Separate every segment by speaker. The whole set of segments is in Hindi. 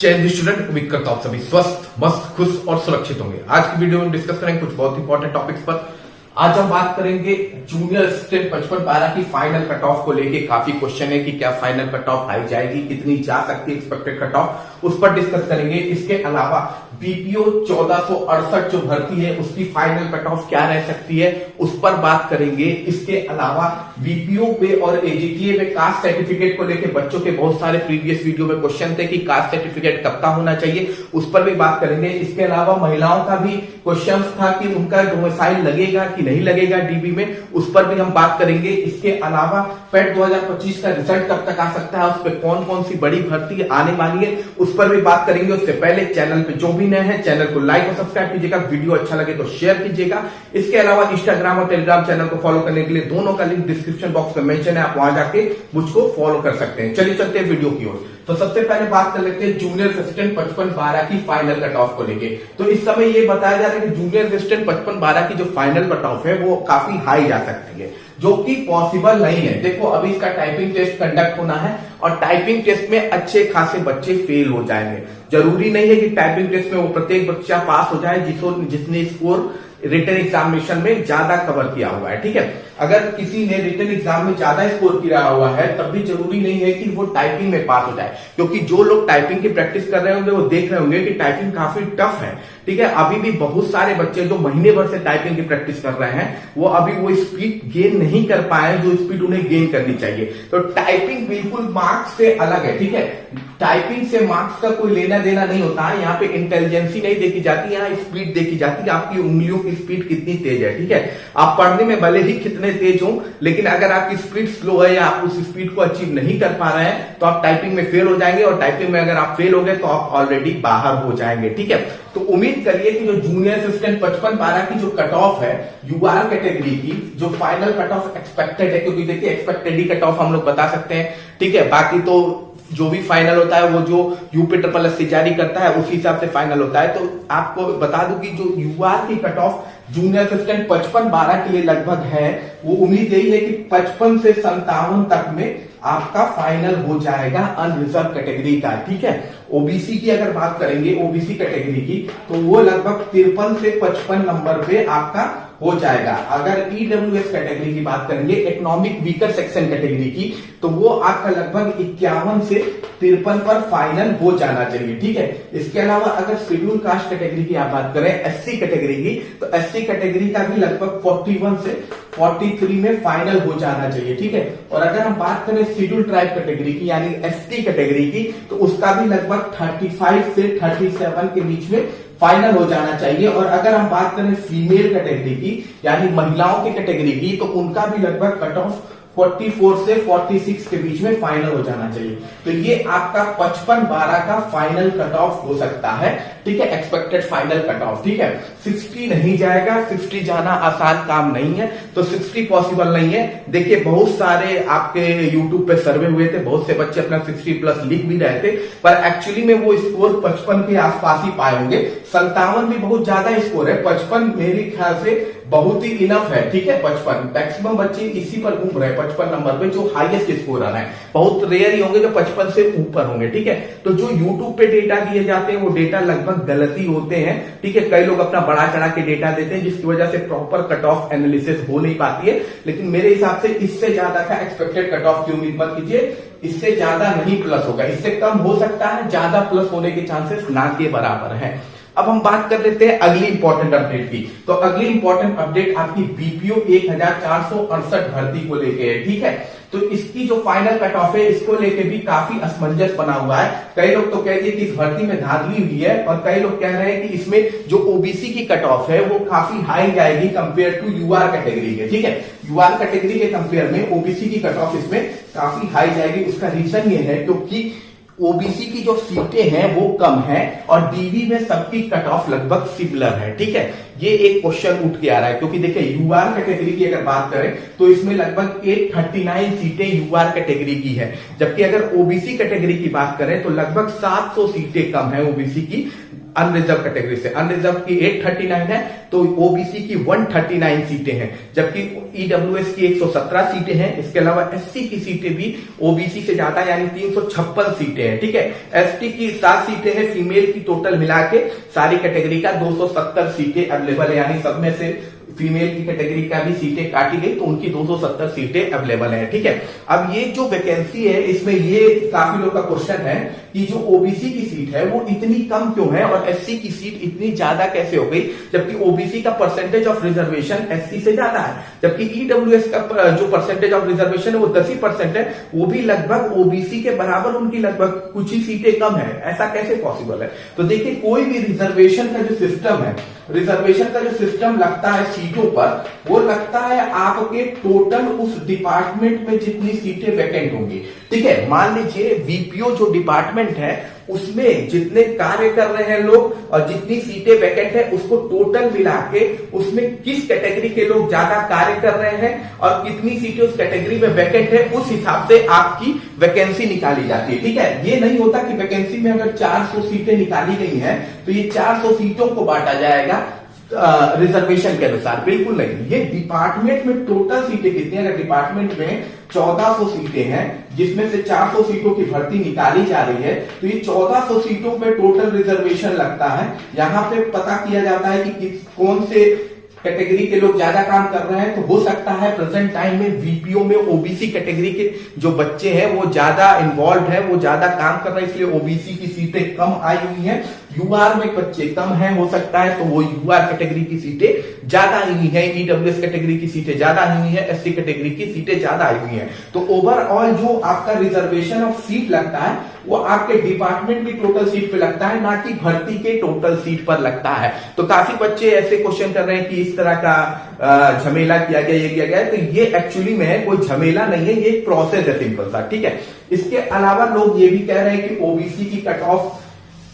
Speaker 1: जय स्टूडेंट, उम्मीद करता हूं सभी स्वस्थ, मस्त, खुश और सुरक्षित होंगे। आज की वीडियो में डिस्कस करेंगे कुछ बहुत इंपॉर्टेंट टॉपिक्स पर। आज हम बात करेंगे जूनियर असिस्टेंट 55-12 की फाइनल कट ऑफ को लेके। काफी क्वेश्चन है कि क्या फाइनल कट ऑफ हाई जाएगी, कितनी जा सकती है एक्सपेक्टेड कट ऑफ, उस पर डिस्कस करेंगे। इसके अलावा बीपीओ 1468 जो भर्ती है उसकी फाइनल कट ऑफ क्या रह सकती है, उस पर बात करेंगे। इसके अलावा बीपीओ पे और एजीटीए में कास्ट सर्टिफिकेट को लेकर बच्चों के बहुत सारे प्रीवियस वीडियो में क्वेश्चन थे कि कास्ट सर्टिफिकेट कब का होना चाहिए, उस पर भी बात करेंगे। इसके अलावा महिलाओं का भी क्वेश्चन था कि उनका डोमिसाइल लगेगा कि नहीं लगेगा डीबी में, उस पर भी हम बात करेंगे। इसके अलावा पेट 2025 का रिजल्ट कब तक आ सकता है, उस पर कौन कौन सी बड़ी भर्ती आने वाली है, उस पर भी बात करेंगे। उससे पहले चैनल पे जो भी नए हैं चैनल को लाइक और सब्सक्राइब कीजिएगा, वीडियो अच्छा लगे तो शेयर कीजिएगा। इसके अलावा इंस्टाग्राम और टेलीग्राम चैनल को फॉलो करने के लिए दोनों का लिंक डिस्क्रिप्शन बॉक्स में मेंशन है, आप वहां जाके मुझको फॉलो कर सकते हैं। चलिए चलते हैं वीडियो की ओर। तो सबसे पहले बात कर लेते हैं जूनियर असिस्टेंट 55-12 की फाइनल कट ऑफ को लेके। तो इस समय ये बताया जा रहा है कि जूनियर असिस्टेंट 55-12 की जो फाइनल कट ऑफ है वो काफी हाई जा सकती है, जो कि पॉसिबल नहीं है। देखो अभी इसका टाइपिंग टेस्ट कंडक्ट होना है और टाइपिंग टेस्ट में अच्छे खासे बच्चे फेल हो जाएंगे। जरूरी नहीं है कि टाइपिंग टेस्ट में वो प्रत्येक बच्चा पास हो जाए जिसने स्कोर रिटन एग्जामिनेशन में ज्यादा कवर किया हुआ है। ठीक है, अगर किसी ने रिटन एग्जाम में ज्यादा स्कोर किया हुआ है तब भी जरूरी नहीं है कि वो टाइपिंग में पास हो जाए, क्योंकि जो लोग टाइपिंग की प्रैक्टिस कर रहे होंगे वो देख रहे होंगे कि टाइपिंग काफी टफ है। ठीक है, अभी भी बहुत सारे बच्चे जो महीने भर से टाइपिंग की प्रैक्टिस कर रहे हैं वो अभी वो स्पीड गेन नहीं कर पाए जो स्पीड उन्हें गेन करनी चाहिए। तो टाइपिंग बिल्कुल मार्क्स से अलग है। ठीक है, टाइपिंग से मार्क्स का कोई लेना देना नहीं होता है। यहाँ पे इंटेलिजेंसी नहीं देखी जाती, यहाँ स्पीड देखी जाती है, आपकी उंगलियों की स्पीड कितनी तेज है। ठीक है, आप पढ़ने में भले ही कितने तेज हो, लेकिन अगर आपकी स्पीड स्लो है या आप उस स्पीड को अचीव नहीं कर पा रहे हैं तो आप टाइपिंग में फेल हो जाएंगे, और टाइपिंग में अगर आप फेल हो गए तो आप ऑलरेडी बाहर हो जाएंगे। ठीक है, तो उम्मीद करिए कि जो जूनियर असिस्टेंट 55-12 की जो कट ऑफ है यूआर कैटेगरी की, जो फाइनल कट ऑफ एक्सपेक्टेड है, क्योंकि देखिए एक्सपेक्टेड ही कट ऑफ हम लोग बता सकते हैं। ठीक है, बाकी तो जो भी फाइनल होता है वो जो यूपी जारी करता है उसी हिसाब से फाइनल होता है। तो आपको बता दूं कि जो यूआर की कट ऑफ जूनियर असिस्टेंट 55-12 के लिए लगभग है, वो उम्मीद यही है कि 55 से 57 तक में आपका फाइनल हो जाएगा अनरिजर्व कैटेगरी का। ठीक है, ओबीसी की अगर बात करेंगे, ओबीसी कैटेगरी की, तो वो लगभग 53 से 55 नंबर पे आपका हो जाएगा। अगर ईडब्ल्यूएस कैटेगरी की बात करेंगे, इकोनॉमिक वीकर सेक्शन कैटेगरी की, तो वो आपका लगभग 51 से 53 पर फाइनल हो जाना चाहिए। ठीक है, इसके अलावा अगर शेड्यूल कास्ट कैटेगरी की आप बात करें, एससी कैटेगरी की, तो एससी कैटेगरी का भी लगभग 41 से 43 में फाइनल हो जाना चाहिए। ठीक है, और अगर हम बात करें शेड्यूल ट्राइब कैटेगरी की यानी एसटी कैटेगरी की, तो उसका भी लगभग 35 से 37 के बीच में फाइनल हो जाना चाहिए। और अगर हम बात करें फीमेल कैटेगरी की यानी महिलाओं की कैटेगरी की, तो उनका भी लगभग कट ऑफ 44 से 46 के बीच में फाइनल हो जाना चाहिए। तो ये आपका 55-12 का फाइनल कट ऑफ हो सकता है। ठीक है, एक्सपेक्टेड फाइनल कट ऑफ। ठीक है, 60 नहीं जाएगा, 60 जाना आसान काम नहीं है, तो 60 पॉसिबल नहीं है। देखिए बहुत सारे आपके यूट्यूब पे सर्वे हुए थे, बहुत से बच्चे अपना 60 प्लस लिख भी रहे थे, पर एक्चुअली में वो स्कोर 55 के आसपास ही पाए होंगे। 57 भी बहुत ज्यादा स्कोर है, 55 मेरे ख्याल से बहुत ही इनफ है। ठीक है, 55 मैक्सिमम बच्चे इसी पर घूम रहे हैं, 55 नंबर पे जो हाईएस्ट स्कोर आ रहा है। बहुत रेयर ही होंगे जो 55 से ऊपर होंगे। ठीक है, तो जो यूट्यूब पे डेटा दिए जाते हैं वो डेटा लगभग गलती होते हैं। ठीक है, कई लोग अपना बड़ा चढ़ा के डेटा देते हैं जिसकी वजह से प्रॉपर कट ऑफ एनालिसिस हो नहीं पाती है। लेकिन मेरे हिसाब से इससे ज्यादा का एक्सपेक्टेड कट ऑफ की उम्मीद मत कीजिए, इससे ज्यादा नहीं प्लस होगा, इससे कम हो सकता है, ज्यादा प्लस होने के चांसेस ना के बराबर है। अब हम बात कर लेते हैं अगली इंपॉर्टेंट अपडेट की। तो अगली इंपॉर्टेंट अपडेट आपकी बीपीओ 1468 भर्ती को लेके है। ठीक है, तो इसकी जो फाइनल कट ऑफ है इसको लेके भी काफी असमंजस बना हुआ है। कई लोग तो कह रहे हैं कि इस भर्ती में धांधली हुई है, और कई लोग कह रहे हैं कि इसमें जो ओबीसी की कट ऑफ है वो काफी हाई जाएगी कंपेयर टू यूआर कैटेगरी के। ठीक है, यूआर कैटेगरी के कंपेयर में ओबीसी की कट ऑफ इसमें काफी हाई जाएगी। उसका रीजन ये है क्योंकि ओबीसी की जो सीटें हैं वो कम है और डीबी में सबकी कट ऑफ लगभग सिमिलर है। ठीक है, ये एक क्वेश्चन उठ के आ रहा है, क्योंकि देखिए यूआर कैटेगरी की अगर बात करें तो इसमें लगभग 839 सीटें यूआर कैटेगरी की है, जबकि अगर ओबीसी कैटेगरी की बात करें तो लगभग 700 सीटें कम है ओबीसी की अनरिजर्व कैटेगरी से। अनरिजर्व की 839 है तो ओबीसी की 139 सीटें हैं, जबकि ईडब्ल्यूएस की 117 सीटें हैं। इसके अलावा एससी की सीटें भी ओबीसी से ज्यादा यानी 356 सीटें हैं, ठीक है। एसटी की 7 सीटें हैं, फीमेल की टोटल मिला के सारी कैटेगरी का 270 सीटें अवेलेबल है, यानी सब में से फीमेल की कैटेगरी का भी सीटें काटी गई तो उनकी 270 सीटें अवेलेबल है, ठीक है। अब ये जो वैकेंसी है इसमें ये काफी लोग का क्वेश्चन है कि जो ओबीसी की सीट है वो इतनी कम क्यों है और एससी की सीट इतनी ज्यादा कैसे हो गई, जबकि ओबीसी का परसेंटेज ऑफ रिजर्वेशन एससी से ज्यादा है, जबकि ईडब्ल्यूएस का जो परसेंटेज ऑफ रिजर्वेशन है वो 10% है, वो भी लगभग ओबीसी के बराबर, उनकी लगभग कुछ ही सीटें कम है। ऐसा कैसे पॉसिबल है? तो देखिए कोई भी रिजर्वेशन का जो सिस्टम है, रिजर्वेशन का जो सिस्टम लगता है सीटों पर, वो लगता है आपके टोटल उस डिपार्टमेंट में जितनी सीटें वैकेंट होंगी, ठीक है। मान लीजिए वीपीओ जो डिपार्टमेंट है उसमें जितने कार्य कर रहे हैं लोग और जितनी सीटें वैकेंट है उसको टोटल मिला के उसमें किस कैटेगरी के लोग ज्यादा कार्य कर रहे हैं और कितनी सीटें उस कैटेगरी में वैकेंट है, उस हिसाब से आपकी वैकेंसी निकाली जाती है, ठीक है। ये नहीं होता कि वैकेंसी में अगर 400 सीटें निकाली गई हैं तो ये 400 सीटों को बांटा जाएगा रिजर्वेशन के अनुसार, बिल्कुल नहीं। ये डिपार्टमेंट में टोटल सीटें कितनी है, अगर डिपार्टमेंट में 1400 सीटें हैं जिसमें से 400 सीटों की भर्ती निकाली जा रही है तो ये 1400 सीटों पे टोटल रिजर्वेशन लगता है। यहां पे पता किया जाता है कि कौन से कैटेगरी के लोग ज्यादा काम कर रहे हैं, तो हो सकता है प्रेजेंट टाइम में वीपीओ में ओबीसी कैटेगरी के जो बच्चे हैं वो ज्यादा इन्वॉल्व है, वो ज्यादा काम कर रहे हैं, इसलिए ओबीसी की सीटें कम आई हुई हैं। यूआर में बच्चे कम हैं, हो सकता है तो वो यूआर कैटेगरी की सीटें ज्यादा आई हुई है, ईडब्ल्यूएस कैटेगरी की सीटें ज्यादा आई हुई है, एससी कैटेगरी की सीटें ज्यादा आई हुई हैं। तो ओवरऑल जो आपका रिजर्वेशन ऑफ सीट लगता है वो आपके डिपार्टमेंट की टोटल सीट पे लगता है, ना कि भर्ती के टोटल सीट पर लगता है। तो काफी बच्चे ऐसे क्वेश्चन कर रहे हैं कि इस तरह का झमेला किया गया, ये किया गया, तो ये एक्चुअली में कोई झमेला नहीं है, ये एक प्रोसेस है सिंपल सा, ठीक है। इसके अलावा लोग ये भी कह रहे हैं कि ओबीसी की कट ऑफ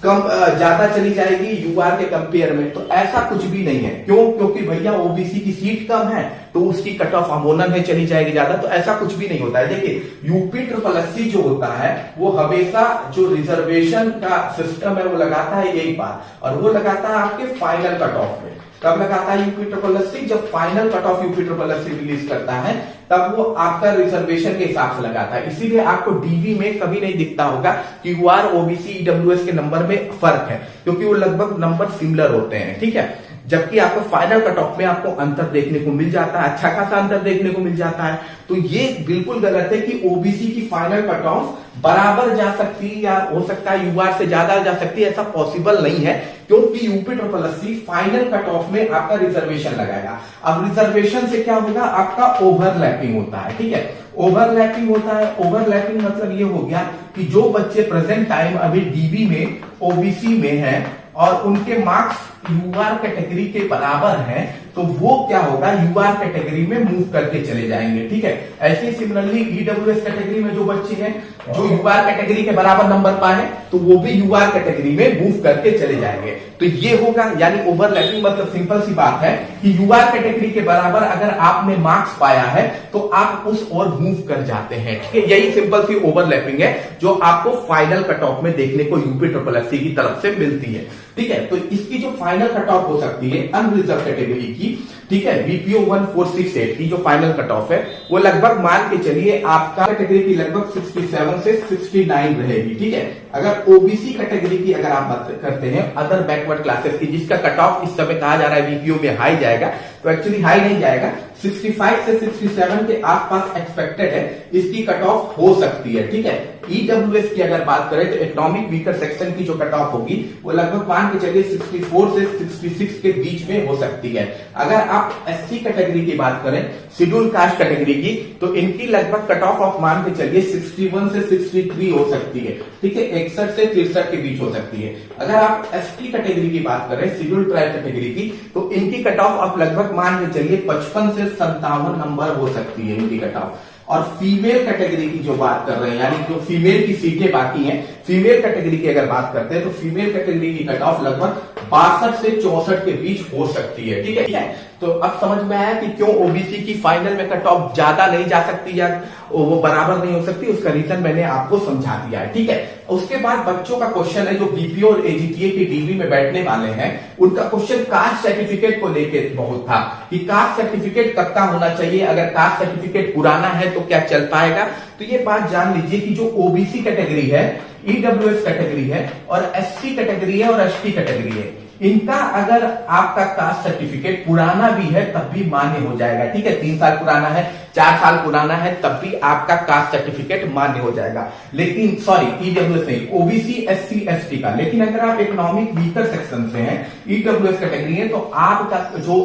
Speaker 1: कम ज्यादा चली जाएगी यूआर के कंपेयर में, तो ऐसा कुछ भी नहीं है। क्यों? क्योंकि भैया ओबीसी की सीट कम है तो उसकी कट ऑफ अमोनन में चली जाएगी ज्यादा, तो ऐसा कुछ भी नहीं होता है। देखिए यूपी ट्रिपल एससी जो होता है वो हमेशा जो रिजर्वेशन का सिस्टम है वो लगाता है एक बार, और वो लगाता है आपके फाइनल कट ऑफ में। कब लगाता है यूपी ट्रिपल एससी? जब final cut off UP triple SC release करता है तब वो आपका रिजर्वेशन के हिसाब से लगाता है। इसीलिए आपको डीवी में कभी नहीं दिखता होगा कि यूआर ओबीसी ईडब्ल्यूएस के नंबर में फर्क है, क्योंकि वो लगभग नंबर सिमिलर होते हैं, ठीक है। जबकि आपको फाइनल कट ऑफ में आपको अंतर देखने को मिल जाता है, अच्छा खासा अंतर देखने को मिल जाता है। तो ये बिल्कुल गलत है कि ओबीसी की फाइनल कट ऑफ बराबर जा सकती है या हो सकता है यूआर से ज्यादा जा सकती है, ऐसा पॉसिबल नहीं है, क्योंकि UP triple SC final cut off में आपका रिजर्वेशन लगाएगा। अब रिजर्वेशन से क्या होगा, आपका ओवरलैपिंग होता है, ठीक है। ओवरलैपिंग होता है, ओवरलैपिंग मतलब ये हो गया कि जो बच्चे प्रेजेंट टाइम अभी डीबी में ओबीसी में है और उनके मार्क्स यूआर कैटेगरी के बराबर हैं, तो वो क्या होगा, यूआर कैटेगरी में मूव करके चले जाएंगे, ठीक है। ऐसे सिमिलरली ईडब्ल्यूएस कैटेगरी में जो बच्चे हैं जो यूआर कैटेगरी के बराबर नंबर पाए तो वो भी यूआर कैटेगरी में मूव करके चले जाएंगे। तो ये होगा, यानी ओवरलैपिंग मतलब सिंपल सी बात है कि यूआर कैटेगरी के बराबर अगर आपने मार्क्स पाया है तो आप उस ओर मूव कर जाते हैं, ठीक है। यही सिंपल सी ओवरलैपिंग है जो आपको फाइनल कट ऑफ में देखने को यूपी ट्रिपल एससी की तरफ से मिलती है, ठीक है। तो इसकी जो फाइनल कट ऑफ हो सकती है अनरिजर्व कैटेगरी की, ठीक है, बीपीओ 1468 की जो फाइनल कट ऑफ है वो लगभग मान के चलिए आपका कैटेगरी की लगभग 67 से 69 रहेगी, ठीक है। अगर ओबीसी कैटेगरी की अगर आप बात करते हैं अदर बैकवर्ड क्लासेस की, जिसका कट ऑफ इस समय कहा जा रहा है बीपीओ में हाई जाएगा, तो एक्चुअली हाई नहीं जाएगा, 65 से 67 के आसपास एक्सपेक्टेड है, इसकी कट ऑफ हो सकती है, ठीक है। ईडब्ल्यूएस की अगर बात करें तो इकोनॉमिक वीकर सेक्शन की जो कट ऑफ होगी वो लगभग मान के चलिए 64 से 66 के बीच में हो सकती है। अगर आप एससी कैटेगरी की बात करें, शेड्यूल कास्ट कैटेगरी की, तो इनकी लगभग कट ऑफ मान के चलिए 61 से 63 हो सकती है, ठीक है, 61 से 63 के बीच हो सकती है। अगर आप एसटी कैटेगरी की बात करें, शेड्यूल ट्राइब कैटेगरी की, तो इनकी कट ऑफ आप लगभग मान के चलिए 55 से 57 नंबर हो सकती है इनकी कट ऑफ। और फीमेल कैटेगरी की जो बात कर रहे हैं, यानी जो फीमेल की सीटें बाकी हैं, फीमेल कैटेगरी की अगर बात करते हैं तो फीमेल कैटेगरी की कट ऑफ लगभग 62 से 64 के बीच हो सकती है। ठीक है, तो अब समझ में आया कि क्यों ओबीसी की फाइनल में कट ऑफ ज्यादा नहीं जा सकती या वो बराबर नहीं हो सकती। उसका रीजन मैंने आपको समझा दिया है। ठीक है, उसके बाद बच्चों का क्वेश्चन है जो बीपीओ और एजीटीए की डीवी में बैठने वाले हैं, उनका क्वेश्चन कास्ट सर्टिफिकेट को लेकर बहुत था कि कास्ट सर्टिफिकेट कब का होना चाहिए, अगर कास्ट सर्टिफिकेट पुराना है तो क्या चल पाएगा। तो ये बात जान लीजिए कि जो ओबीसी कैटेगरी है, ईडब्ल्यूएस कैटेगरी है और एससी कैटेगरी है और एसटी कैटेगरी है, इनका अगर आपका कास्ट सर्टिफिकेट पुराना भी है तब भी मान्य हो जाएगा। ठीक है, 3 साल पुराना है, 4 साल पुराना है, तब भी आपका कास्ट सर्टिफिकेट मान्य हो जाएगा। लेकिन सॉरी, ईडब्ल्यूएस नहीं, ओबीसी एससी एसटी का। लेकिन अगर आप इकोनॉमिक वीकर सेक्शन से हैं, ईडब्ल्यूएस कैटेगरी है, तो आपका जो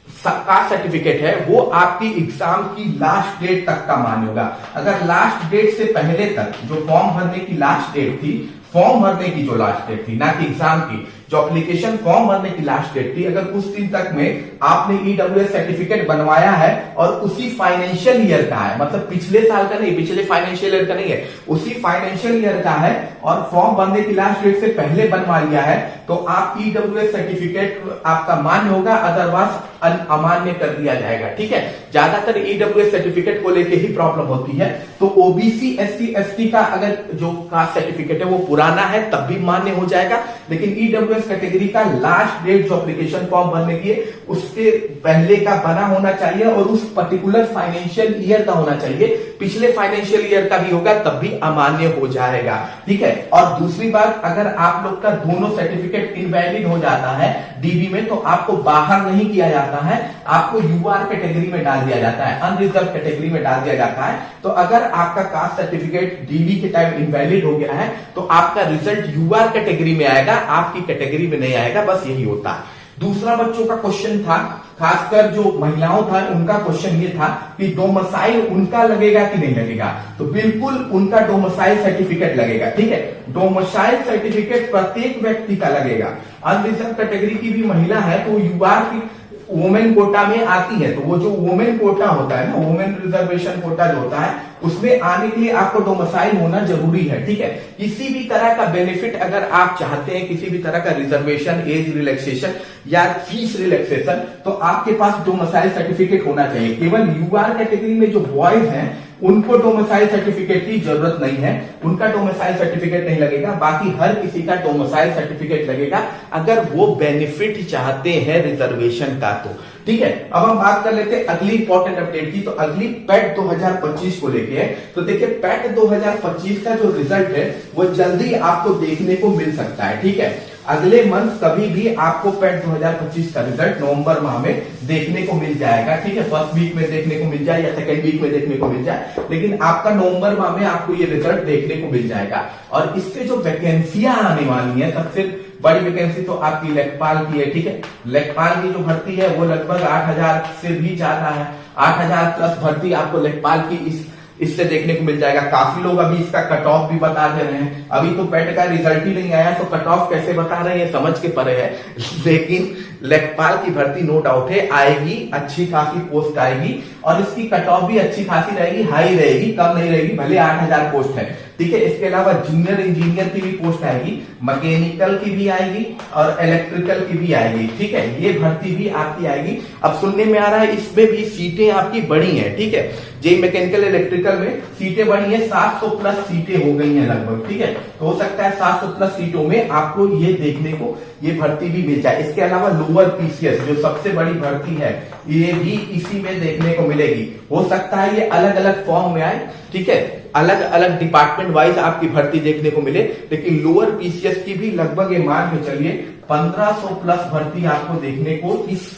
Speaker 1: कास्ट सर्टिफिकेट है वो आपकी एग्जाम की लास्ट डेट तक का मान्य होगा। अगर लास्ट डेट से पहले तक जो फॉर्म भरने की लास्ट डेट थी, फॉर्म भरने की जो लास्ट डेट थी, ना कि एग्जाम की, जो एप्लीकेशन फॉर्म भरने की लास्ट डेट थी, अगर उस दिन तक में आपने ईडब्ल्यूएस सर्टिफिकेट बनवाया है और उसी फाइनेंशियल ईयर का है, मतलब पिछले साल का नहीं, पिछले फाइनेंशियल ईयर का नहीं है, उसी फाइनेंशियल ईयर का है और फॉर्म भरने की लास्ट डेट से पहले बनवा लिया है, तो आप ईडब्ल्यूएस सर्टिफिकेट आपका मान्य होगा, अदरवाइज अमान्य कर दिया जाएगा। ठीक है, ज्यादातर ईडब्ल्यूएस सर्टिफिकेट को लेकर ही प्रॉब्लम होती है। तो ओबीसी एससी एसटी का अगर जो कास्ट सर्टिफिकेट है वो पुराना है तब भी मान्य हो जाएगा, लेकिन ईडब्ल्यूएस कैटेगरी का लास्ट डेट जो एप्लीकेशन फॉर्म भरने की है उसके पहले का बना होना चाहिए और उस पर्टिकुलर फाइनेंशियल ईयर का होना चाहिए। पिछले फाइनेंशियल ईयर का भी होगा तब भी अमान्य हो जाएगा। ठीक है, और दूसरी बात, अगर आप लोग का दोनों सर्टिफिकेट इनवैलिड हो जाता है डीबी में, तो आपको बाहर नहीं किया जाता है, आपको यूआर कैटेगरी में डाल दिया जाता है, अनरिजर्व कैटेगरी में डाल दिया जाता है। तो अगर आपका कास्ट सर्टिफिकेट डीबी के टाइम इनवैलिड हो गया है तो आपका रिजल्ट यूआर कैटेगरी में आएगा, आपकी कैटेगरी में नहीं आएगा। बस यही होता है। दूसरा बच्चों का क्वेश्चन था, खासकर जो महिलाओं था उनका क्वेश्चन ये था कि डोमिसाइल उनका लगेगा कि नहीं लगेगा। तो बिल्कुल उनका डोमिसाइल सर्टिफिकेट लगेगा। ठीक है, डोमिसाइल सर्टिफिकेट प्रत्येक व्यक्ति का लगेगा। अनरिजर्व कैटेगरी की भी महिला है तो यूआर की वुमेन कोटा में आती है, तो वो जो वुमेन कोटा होता है ना, वुमेन रिजर्वेशन कोटा जो होता है, उसमें आने के लिए आपको डोमिसाइल होना जरूरी है। ठीक है, किसी भी तरह का बेनिफिट अगर आप चाहते हैं, किसी भी तरह का रिजर्वेशन, एज रिलैक्सेशन या फीस रिलैक्सेशन, तो आपके पास डोमिसाइल सर्टिफिकेट होना चाहिए। केवल यूआर कैटेगरी में जो बॉयज हैं उनको डोमिसाइल सर्टिफिकेट की जरूरत नहीं है, उनका डोमिसाइल सर्टिफिकेट नहीं लगेगा। बाकी हर किसी का डोमिसाइल सर्टिफिकेट लगेगा अगर वो बेनिफिट चाहते हैं रिजर्वेशन का। तो ठीक है, अब हम बात कर लेते हैं अगली इंपॉर्टेंट अपडेट की। तो अगली पैट 2025 को लेके है। तो देखिए, पैट 2025 का जो रिजल्ट है वो जल्दी आपको देखने को मिल सकता है। ठीक है, अगले मंथ कभी भी आपको पैट 2025 का रिजल्ट नवंबर माह में देखने को मिल जाएगा। ठीक है, फर्स्ट वीक में देखने को मिल जाए या सेकेंड वीक में देखने को मिल जाए, लेकिन आपका नवंबर माह में आपको ये रिजल्ट देखने को मिल जाएगा। और इससे जो वैकेंसियां आने वाली है, सबसे बड़ी वैकेंसी तो आपकी लेखपाल की है। ठीक है, लेखपाल की जो भर्ती है वो लगभग 8,000 से भी ज्यादा है, 8,000 प्लस भर्ती आपको लेखपाल की इससे देखने को मिल जाएगा। काफी लोग अभी इसका कट ऑफ भी बता दे रहे हैं, अभी तो पैट का रिजल्ट ही नहीं आया तो कट ऑफ कैसे बता रहे हैं, समझ के परे है। लेकिन लेखपाल की भर्ती नो डाउट है आएगी, अच्छी खासी पोस्ट आएगी और इसकी कट ऑफ भी अच्छी खासी रहेगी, हाई रहेगी, कम नहीं रहेगी। भले 8,000 पोस्ट है। ठीक है, इसके अलावा जूनियर इंजीनियर की भी पोस्ट आएगी, मैकेनिकल की भी आएगी और इलेक्ट्रिकल की भी आएगी। ठीक है, ये भर्ती भी आपकी आएगी। अब सुनने में आ रहा है इसमें भी सीटें आपकी बढ़ी हैं। ठीक है, जेई मैकेनिकल इलेक्ट्रिकल में सीटें बढ़ी है, 700 प्लस सीटें हो गई हैं लगभग। ठीक है, तो हो सकता है 700 प्लस सीटों में आपको ये देखने को ये भर्ती भी मिल जाए। इसके अलावा लोअर पीसीएस जो सबसे बड़ी भर्ती है ये भी इसी में देखने को मिलेगी। हो सकता है ये अलग अलग फॉर्म में आए। ठीक है, अलग अलग डिपार्टमेंट वाइज आपकी भर्ती देखने को मिले, लेकिन लोअर पीसीएस की भी लगभग ये मान के चलिए 1500 प्लस भर्ती आपको देखने को इस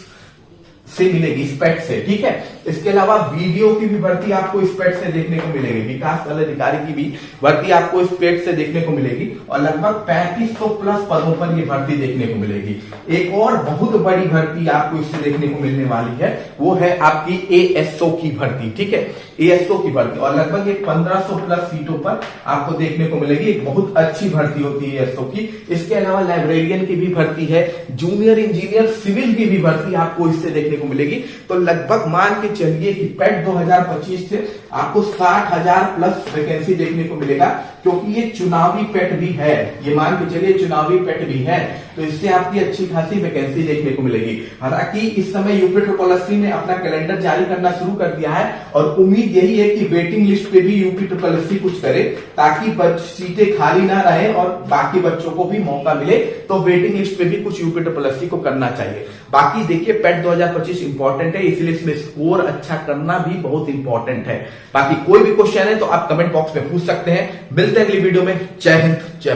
Speaker 1: से मिलेगी, स्पेट से। ठीक है, इसके अलावा वीडियो की भी भर्ती आपको स्पेट से देखने को मिलेगी, विकास अधिकारी की भी भर्ती आपको स्पेट से देखने को मिलेगी और लगभग 3500 प्लस पदों पर ये भर्ती देखने को मिलेगी। एक और बहुत बड़ी भर्ती आपको इससे देखने को मिलने वाली है, वो है आपकी एएसओ की भर्ती। ठीक है, एएसओ की भर्ती और लगभग एक 1500 प्लस सीटों पर आपको देखने को मिलेगी। एक बहुत अच्छी भर्ती होती है एएसओ की। इसके अलावा लाइब्रेरियन की भी भर्ती है, जूनियर इंजीनियर सिविल की भी भर्ती आपको इससे देखने को मिलेगी। तो लगभग मान के चलिए कि पेट 2025 से आपको 60,000 प्लस वैकेंसी देखने को मिलेगा, क्योंकि ये चुनावी पेट भी है, ये मान के चलिए चुनावी पेट भी है, तो इससे आपकी अच्छी खासी वैकेंसी देखने को मिलेगी। हालांकि इस समय यूपी ट्रिपल एससी ने अपना कैलेंडर जारी करना शुरू कर दिया है और उम्मीद यही है कि वेटिंग लिस्ट पे भी यूपी ट्रिपल एससी कुछ करे, ताकि सीटें खाली ना रहे और बाकी बच्चों को भी मौका मिले। तो वेटिंग लिस्ट पे भी कुछ यूपी ट्रिपल एससी को करना चाहिए। बाकी देखिए पेट 2025 इंपॉर्टेंट है, इसलिए इसमें स्कोर अच्छा करना भी बहुत इंपॉर्टेंट है। बाकी कोई भी क्वेश्चन है तो आप कमेंट बॉक्स में पूछ सकते हैं। मिलते हैं अगली वीडियो में। जय हिंद, जय